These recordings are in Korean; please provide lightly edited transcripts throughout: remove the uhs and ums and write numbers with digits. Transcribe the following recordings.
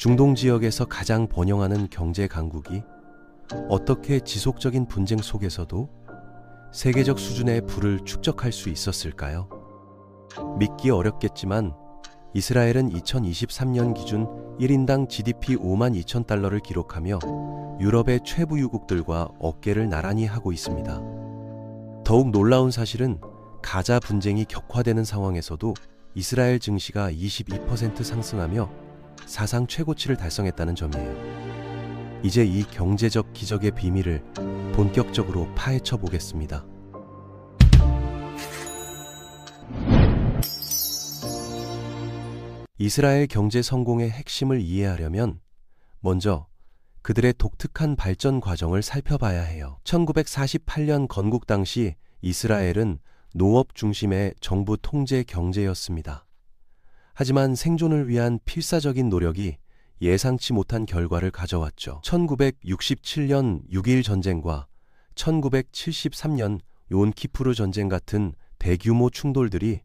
중동 지역에서 가장 번영하는 경제 강국이 어떻게 지속적인 분쟁 속에서도 세계적 수준의 부를 축적할 수 있었을까요? 믿기 어렵겠지만 이스라엘은 2023년 기준 1인당 GDP 5만 2천 달러를 기록하며 유럽의 최부유국들과 어깨를 나란히 하고 있습니다. 더욱 놀라운 사실은 가자 분쟁이 격화되는 상황에서도 이스라엘 증시가 22% 상승하며 사상 최고치를 달성했다는 점이에요. 이제 이 경제적 기적의 비밀을 본격적으로 파헤쳐 보겠습니다. 이스라엘 경제 성공의 핵심을 이해하려면 먼저 그들의 독특한 발전 과정을 살펴봐야 해요. 1948년 건국 당시 이스라엘은 농업 중심의 정부 통제 경제였습니다. 하지만 생존을 위한 필사적인 노력이 예상치 못한 결과를 가져왔죠. 1967년 6.1 전쟁과 1973년 욤키푸르 전쟁 같은 대규모 충돌들이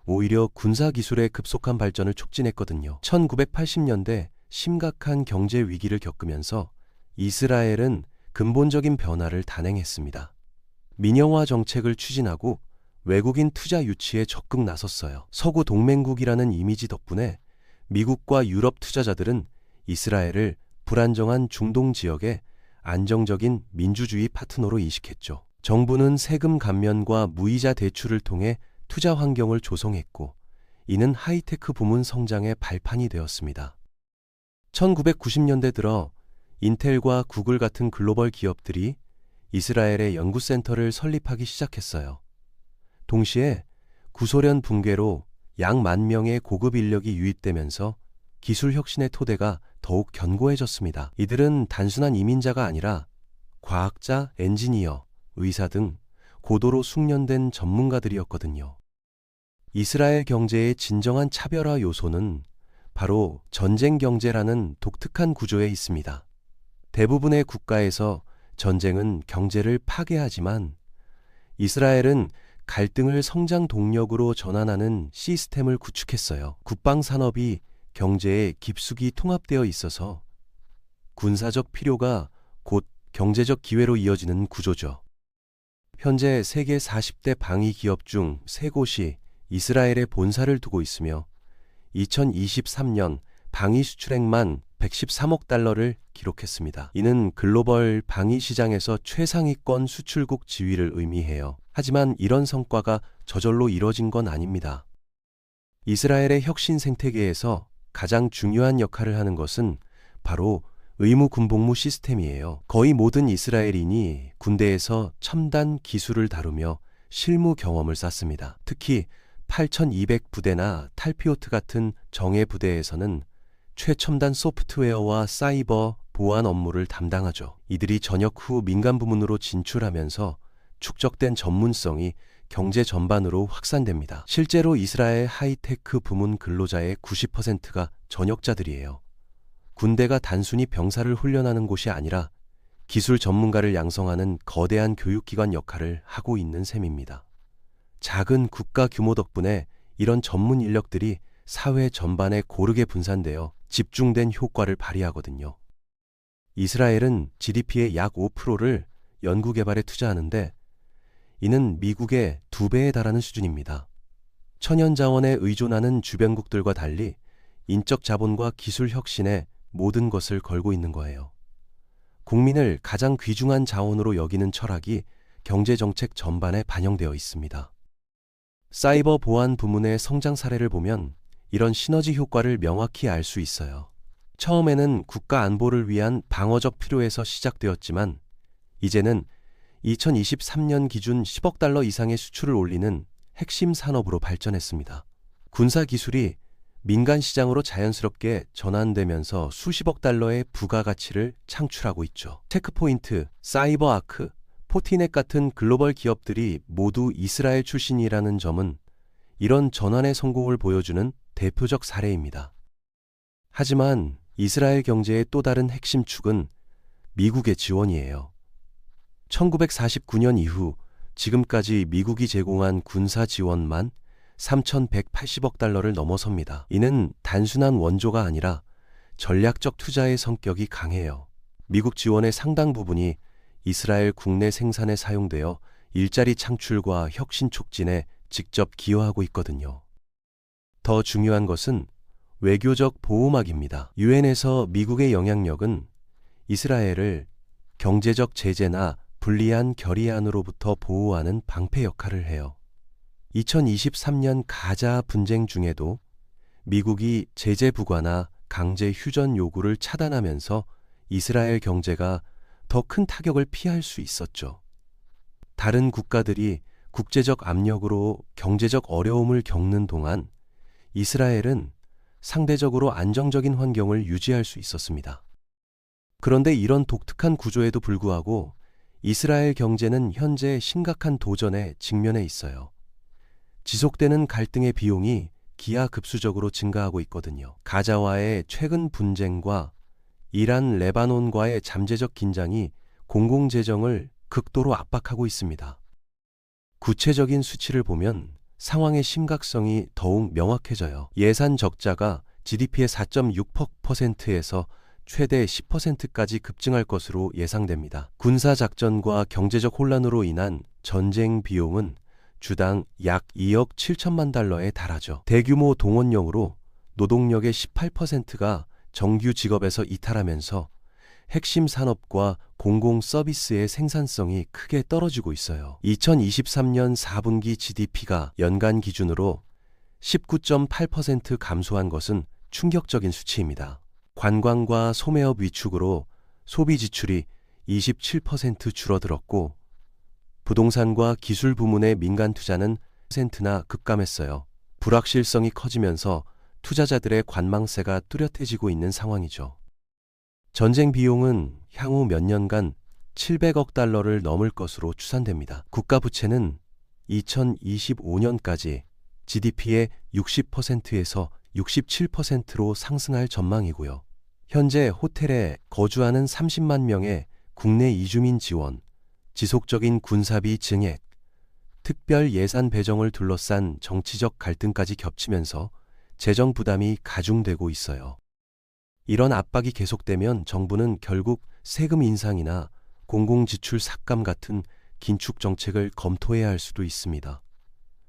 오히려 군사기술의 급속한 발전을 촉진했거든요. 1980년대 심각한 경제 위기를 겪으면서 이스라엘은 근본적인 변화를 단행했습니다. 민영화 정책을 추진하고 외국인 투자 유치에 적극 나섰어요. 서구 동맹국이라는 이미지 덕분에 미국과 유럽 투자자들은 이스라엘을 불안정한 중동 지역의 안정적인 민주주의 파트너로 인식했죠. 정부는 세금 감면과 무이자 대출을 통해 투자 환경을 조성했고, 이는 하이테크 부문 성장의 발판이 되었습니다. 1990년대 들어 인텔과 구글 같은 글로벌 기업들이 이스라엘의 연구센터를 설립하기 시작했어요. 동시에 구소련 붕괴로 약 10,000명의 고급 인력이 유입되면서 기술 혁신의 토대가 더욱 견고해졌습니다. 이들은 단순한 이민자가 아니라 과학자, 엔지니어, 의사 등 고도로 숙련된 전문가들이었거든요. 이스라엘 경제의 진정한 차별화 요소는 바로 전쟁 경제라는 독특한 구조에 있습니다. 대부분의 국가에서 전쟁은 경제를 파괴하지만 이스라엘은 갈등을 성장 동력으로 전환하는 시스템을 구축했어요. 국방 산업이 경제에 깊숙이 통합되어 있어서 군사적 필요가 곧 경제적 기회로 이어지는 구조죠. 현재 세계 40대 방위 기업 중 3곳이 이스라엘에 본사를 두고 있으며 2023년 방위 수출액만 113억 달러를 기록했습니다. 이는 글로벌 방위 시장에서 최상위권 수출국 지위를 의미해요. 하지만 이런 성과가 저절로 이뤄진 건 아닙니다. 이스라엘의 혁신 생태계에서 가장 중요한 역할을 하는 것은 바로 의무 군복무 시스템이에요. 거의 모든 이스라엘인이 군대에서 첨단 기술을 다루며 실무 경험을 쌓습니다. 특히 8200 부대나 탈피오트 같은 정예 부대에서는 최첨단 소프트웨어와 사이버 보안 업무를 담당하죠. 이들이 전역 후 민간 부문으로 진출하면서 축적된 전문성이 경제 전반으로 확산됩니다. 실제로 이스라엘 하이테크 부문 근로자의 90%가 전역자들이에요. 군대가 단순히 병사를 훈련하는 곳이 아니라 기술 전문가를 양성하는 거대한 교육기관 역할을 하고 있는 셈입니다. 작은 국가 규모 덕분에 이런 전문 인력들이 사회 전반에 고르게 분산되어 집중된 효과를 발휘하거든요. 이스라엘은 GDP의 약 5%를 연구개발에 투자하는데 이는 미국의 2배에 달하는 수준입니다. 천연자원에 의존하는 주변국들과 달리 인적 자본과 기술 혁신에 모든 것을 걸고 있는 거예요. 국민을 가장 귀중한 자원으로 여기는 철학이 경제정책 전반에 반영되어 있습니다. 사이버 보안 부문의 성장 사례를 보면 이런 시너지 효과를 명확히 알 수 있어요. 처음에는 국가 안보를 위한 방어적 필요에서 시작되었지만 이제는 2023년 기준 10억 달러 이상의 수출을 올리는 핵심 산업으로 발전했습니다. 군사 기술이 민간 시장으로 자연스럽게 전환되면서 수십억 달러의 부가가치를 창출하고 있죠. 체크포인트, 사이버아크, 포티넷 같은 글로벌 기업들이 모두 이스라엘 출신이라는 점은 이런 전환의 성공을 보여주는 대표적 사례입니다. 하지만 이스라엘 경제의 또 다른 핵심 축은 미국의 지원이에요. 1949년 이후 지금까지 미국이 제공한 군사 지원만 3,180억 달러를 넘어섭니다. 이는 단순한 원조가 아니라 전략적 투자의 성격이 강해요. 미국 지원의 상당 부분이 이스라엘 국내 생산에 사용되어 일자리 창출과 혁신 촉진에 직접 기여하고 있거든요. 더 중요한 것은 외교적 보호막입니다. 유엔에서 미국의 영향력은 이스라엘을 경제적 제재나 불리한 결의안으로부터 보호하는 방패 역할을 해요. 2023년 가자 분쟁 중에도 미국이 제재 부과나 강제 휴전 요구를 차단하면서 이스라엘 경제가 더 큰 타격을 피할 수 있었죠. 다른 국가들이 국제적 압력으로 경제적 어려움을 겪는 동안 이스라엘은 상대적으로 안정적인 환경을 유지할 수 있었습니다. 그런데 이런 독특한 구조에도 불구하고 이스라엘 경제는 현재 심각한 도전에 직면해 있어요. 지속되는 갈등의 비용이 기하급수적으로 증가하고 있거든요. 가자와의 최근 분쟁과 이란, 레바논과의 잠재적 긴장이 공공재정을 극도로 압박하고 있습니다. 구체적인 수치를 보면 상황의 심각성이 더욱 명확해져요. 예산 적자가 GDP의 4.6%에서 최대 10%까지 급증할 것으로 예상됩니다. 군사작전과 경제적 혼란으로 인한 전쟁 비용은 주당 약 2억 7천만 달러에 달하죠. 대규모 동원령으로 노동력의 18%가 정규 직업에서 이탈하면서 핵심 산업과 공공 서비스의 생산성이 크게 떨어지고 있어요. 2023년 4분기 GDP가 연간 기준으로 19.8% 감소한 것은 충격적인 수치입니다. 관광과 소매업 위축으로 소비 지출이 27% 줄어들었고 부동산과 기술 부문의 민간 투자는 10%나 급감했어요. 불확실성이 커지면서 투자자들의 관망세가 뚜렷해지고 있는 상황이죠. 전쟁 비용은 향후 몇 년간 700억 달러를 넘을 것으로 추산됩니다. 국가 부채는 2025년까지 GDP의 60%에서 67%로 상승할 전망이고요. 현재 호텔에 거주하는 30만 명의 국내 이주민 지원, 지속적인 군사비 증액, 특별 예산 배정을 둘러싼 정치적 갈등까지 겹치면서 재정 부담이 가중되고 있어요. 이런 압박이 계속되면 정부는 결국 세금 인상이나 공공지출 삭감 같은 긴축 정책을 검토해야 할 수도 있습니다.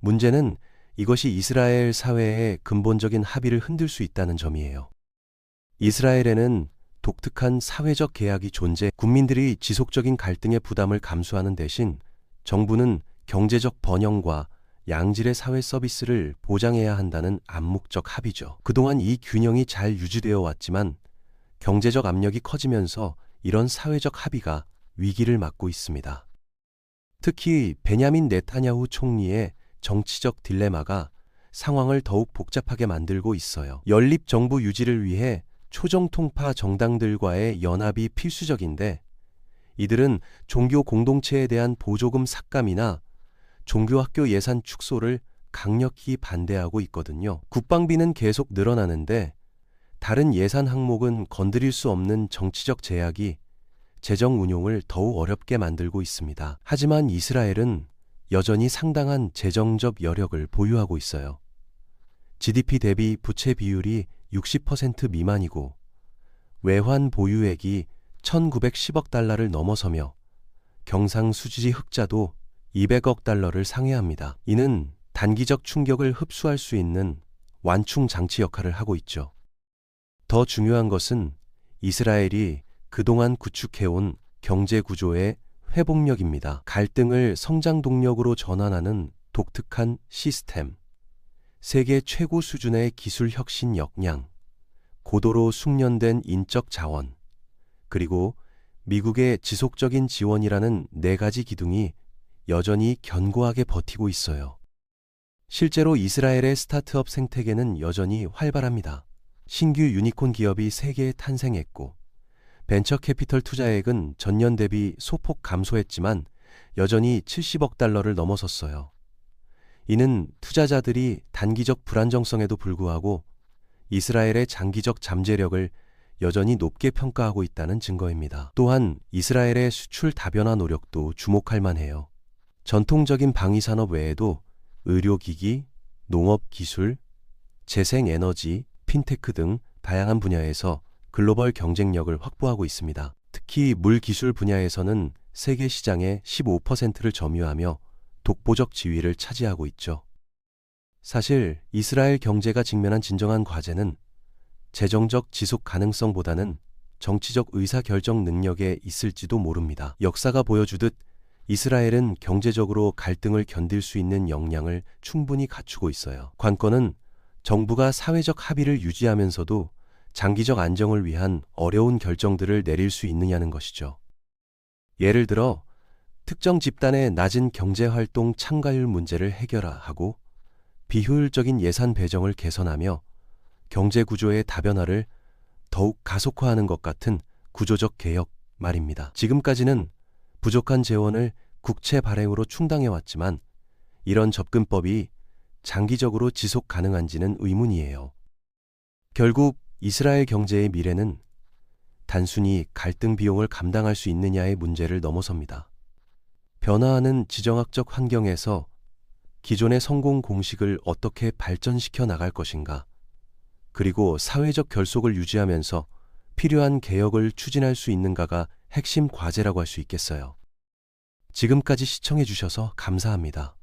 문제는 이것이 이스라엘 사회의 근본적인 합의를 흔들 수 있다는 점이에요. 이스라엘에는 독특한 사회적 계약이 존재, 국민들이 지속적인 갈등의 부담을 감수하는 대신 정부는 경제적 번영과 양질의 사회 서비스를 보장해야 한다는 암묵적 합의죠. 그동안 이 균형이 잘 유지되어 왔지만 경제적 압력이 커지면서 이런 사회적 합의가 위기를 맞고 있습니다. 특히 베냐민 네타냐후 총리의 정치적 딜레마가 상황을 더욱 복잡하게 만들고 있어요. 연립 정부 유지를 위해 초정통파 정당들과의 연합이 필수적인데 이들은 종교 공동체에 대한 보조금 삭감이나 종교학교 예산 축소를 강력히 반대하고 있거든요. 국방비는 계속 늘어나는데 다른 예산 항목은 건드릴 수 없는 정치적 제약이 재정 운용을 더욱 어렵게 만들고 있습니다. 하지만 이스라엘은 여전히 상당한 재정적 여력을 보유하고 있어요. GDP 대비 부채 비율이 60% 미만이고 외환 보유액이 1910억 달러를 넘어서며 경상수지 흑자도 200억 달러를 상회합니다. 이는 단기적 충격을 흡수할 수 있는 완충 장치 역할을 하고 있죠. 더 중요한 것은 이스라엘이 그동안 구축해온 경제 구조의 회복력입니다. 갈등을 성장 동력으로 전환하는 독특한 시스템, 세계 최고 수준의 기술 혁신 역량, 고도로 숙련된 인적 자원, 그리고 미국의 지속적인 지원이라는 네 가지 기둥이 여전히 견고하게 버티고 있어요. 실제로 이스라엘의 스타트업 생태계는 여전히 활발합니다. 신규 유니콘 기업이 3개 탄생했고 벤처 캐피털 투자액은 전년 대비 소폭 감소했지만 여전히 70억 달러를 넘어섰어요. 이는 투자자들이 단기적 불안정성에도 불구하고 이스라엘의 장기적 잠재력을 여전히 높게 평가하고 있다는 증거입니다. 또한 이스라엘의 수출 다변화 노력도 주목할 만해요. 전통적인 방위산업 외에도 의료기기, 농업기술, 재생에너지, 핀테크 등 다양한 분야에서 글로벌 경쟁력을 확보하고 있습니다. 특히 물 기술 분야에서는 세계 시장의 15%를 점유하며 독보적 지위를 차지하고 있죠. 사실 이스라엘 경제가 직면한 진정한 과제는 재정적 지속 가능성보다는 정치적 의사결정 능력에 있을지도 모릅니다. 역사가 보여주듯 이스라엘은 경제적으로 갈등을 견딜 수 있는 역량을 충분히 갖추고 있어요. 관건은 정부가 사회적 합의를 유지하면서도 장기적 안정을 위한 어려운 결정들을 내릴 수 있느냐는 것이죠. 예를 들어 특정 집단의 낮은 경제활동 참가율 문제를 해결하고 비효율적인 예산 배정을 개선하며 경제 구조의 다변화를 더욱 가속화하는 것 같은 구조적 개혁 말입니다. 지금까지는 부족한 재원을 국채 발행으로 충당해왔지만 이런 접근법이 장기적으로 지속 가능한지는 의문이에요. 결국 이스라엘 경제의 미래는 단순히 갈등 비용을 감당할 수 있느냐의 문제를 넘어섭니다. 변화하는 지정학적 환경에서 기존의 성공 공식을 어떻게 발전시켜 나갈 것인가, 그리고 사회적 결속을 유지하면서 필요한 개혁을 추진할 수 있는가가 핵심 과제라고 할 수 있겠어요. 지금까지 시청해 주셔서 감사합니다.